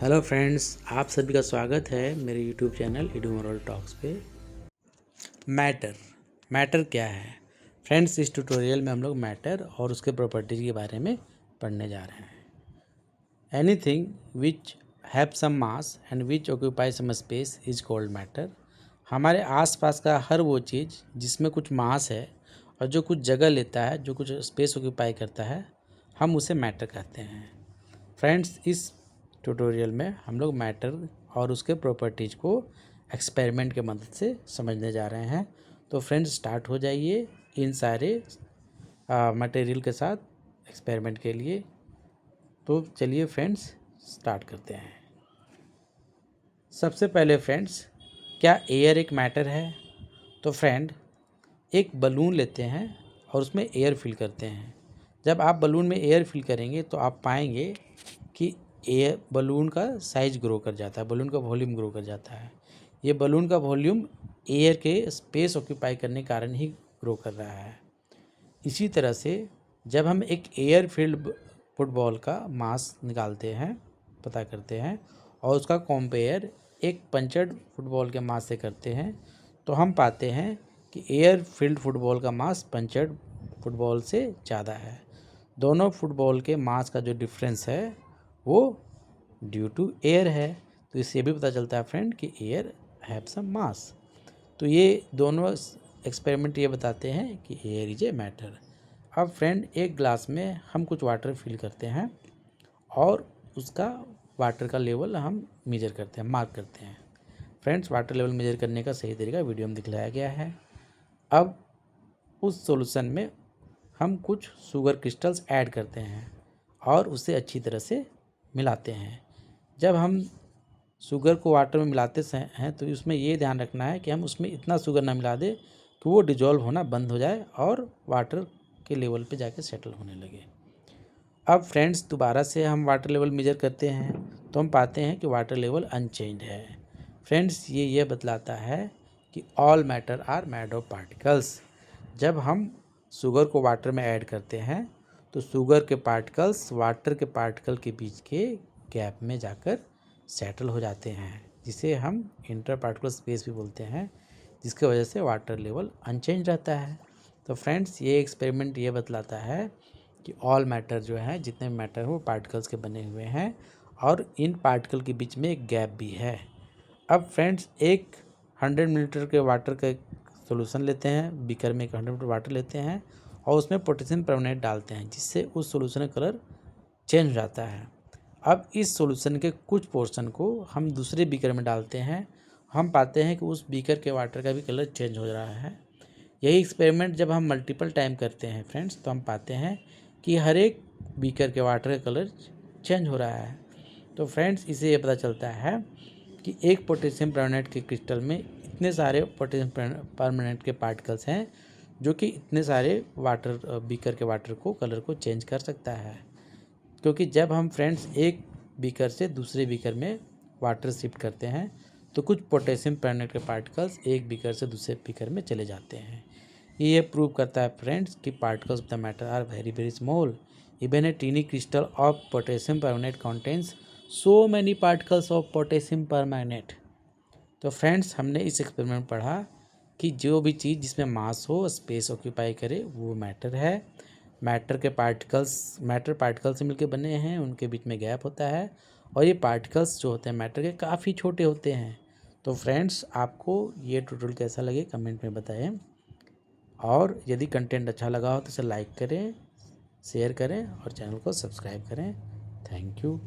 Hello friends, आप सभी का स्वागत है मेरे यूट्यूब चैनल एडुमोरल टॉक्स पे। मैटर क्या है फ्रेंड्स? इस ट्यूटोरियल में हम लोग मैटर और उसके प्रॉपर्टीज के बारे में पढ़ने जा रहे हैं। Anything which have some mass and which occupy some space is called matter. हमारे आसपास का हर वो चीज़ जिसमें कुछ मास है और जो कुछ जगह लेता है, जो कुछ स्पेस ऑक्यूपाई करता है, हम उसे मैटर कहते हैं। फ्रेंड्स, इस ट्यूटोरियल में हम लोग मैटर और उसके प्रॉपर्टीज़ को एक्सपेरिमेंट के मदद से समझने जा रहे हैं। तो फ्रेंड्स, स्टार्ट हो जाइए इन सारे मटेरियल के साथ एक्सपेरिमेंट के लिए। तो चलिए फ्रेंड्स, स्टार्ट करते हैं। सबसे पहले फ्रेंड्स, क्या एयर एक मैटर है? तो फ्रेंड, एक बलून लेते हैं और उसमें एयर फिल करते हैं। जब आप बलून में एयर फिल करेंगे तो आप पाएंगे कि एयर बलून का साइज ग्रो कर जाता है, बलून का वॉल्यूम ग्रो कर जाता है। ये बलून का वॉल्यूम एयर के स्पेस ऑक्यूपाई करने के कारण ही ग्रो कर रहा है। इसी तरह से जब हम एक एयर फील्ड फुटबॉल का मास निकालते हैं, पता करते हैं, और उसका कंपेयर एक पंचर्ड फुटबॉल के मास से करते हैं, तो हम पाते हैं कि एयर फील्ड फुटबॉल का मास पंचर्ड फुटबॉल से ज़्यादा है। दोनों फुटबॉल के मास का जो डिफरेंस है वो ड्यू टू एयर है। तो इससे भी पता चलता है फ्रेंड कि एयर हैव सम मास। तो ये दोनों एक्सपेरिमेंट ये बताते हैं कि एयर इज ए मैटर। अब फ्रेंड, एक ग्लास में हम कुछ वाटर फिल करते हैं और उसका वाटर का लेवल हम मेजर करते हैं, मार्क करते हैं। फ्रेंड्स, वाटर लेवल मेजर करने का सही तरीका वीडियो में दिखलाया गया है। अब उस सॉल्यूशन में हम कुछ शुगर क्रिस्टल्स ऐड करते हैं और उसे अच्छी तरह से मिलाते हैं। जब हम शुगर को वाटर में मिलाते हैं तो उसमें ये ध्यान रखना है कि हम उसमें इतना शुगर ना मिला दें कि वो डिजॉल्व होना बंद हो जाए और वाटर के लेवल पे जाके सेटल होने लगे। अब फ्रेंड्स, दोबारा से हम वाटर लेवल मेजर करते हैं तो हम पाते हैं कि वाटर लेवल अनचेंज्ड है। फ्रेंड्स, ये बतलाता है कि all matter are made of particles. जब हम शुगर को वाटर में ऐड करते हैं तो शुगर के पार्टिकल्स वाटर के पार्टिकल के बीच के गैप में जाकर सेटल हो जाते हैं, जिसे हम इंटर पार्टिकल स्पेस भी बोलते हैं, जिसकी वजह से वाटर लेवल अनचेंज रहता है। तो फ्रेंड्स, ये एक्सपेरिमेंट ये बतलाता है कि ऑल मैटर जो है, जितने मैटर हैं वो पार्टिकल्स के बने हुए हैं और इन पार्टिकल के बीच में एक गैप भी है। अब फ्रेंड्स, एक 100 मिलीलीटर के वाटर का सॉल्यूशन लेते हैं, बीकर में 100 मिलीलीटर वाटर लेते हैं और उसमें पोटेशियम परमानेंट डालते हैं, जिससे उस सॉल्यूशन का कलर चेंज हो जाता है। अब इस सॉल्यूशन के कुछ पोर्शन को हम दूसरे बीकर में डालते हैं, हम पाते हैं कि उस बीकर के वाटर का भी कलर चेंज हो रहा है। यही एक्सपेरिमेंट जब हम मल्टीपल टाइम करते हैं फ्रेंड्स, तो हम पाते हैं कि हर एक बीकर के वाटर का कलर चेंज हो रहा है। तो फ्रेंड्स, इसे ये पता चलता है कि एक पोटेशियम परमानेंट के क्रिस्टल में इतने सारे पोटेशियम परमानेंट के पार्टिकल्स हैं जो कि इतने सारे वाटर बीकर के वाटर को कलर को चेंज कर सकता है। क्योंकि जब हम फ्रेंड्स एक बीकर से दूसरे बीकर में वाटर शिफ्ट करते हैं तो कुछ पोटेशियम परमानेंट के पार्टिकल्स एक बीकर से दूसरे बीकर में चले जाते हैं। ये प्रूव करता है फ्रेंड्स कि particles of the matter are very very small. Even a tiny crystal of potassium permanganate contains so many particles of potassium permanganate. तो फ्रेंड्स, हमने इस एक्सपेरिमेंट में पढ़ा कि जो भी चीज़ जिसमें मास हो, स्पेस ऑक्यूपाई करे, वो मैटर है। मैटर पार्टिकल से मिलकर बने हैं, उनके बीच में गैप होता है और ये पार्टिकल्स जो होते हैं मैटर के काफ़ी छोटे होते हैं। तो फ्रेंड्स, आपको ये ट्यूटोरियल कैसा लगे कमेंट में बताएं और यदि कंटेंट अच्छा लगा हो तो इसे लाइक करें, शेयर करें और चैनल को सब्सक्राइब करें। Thank you.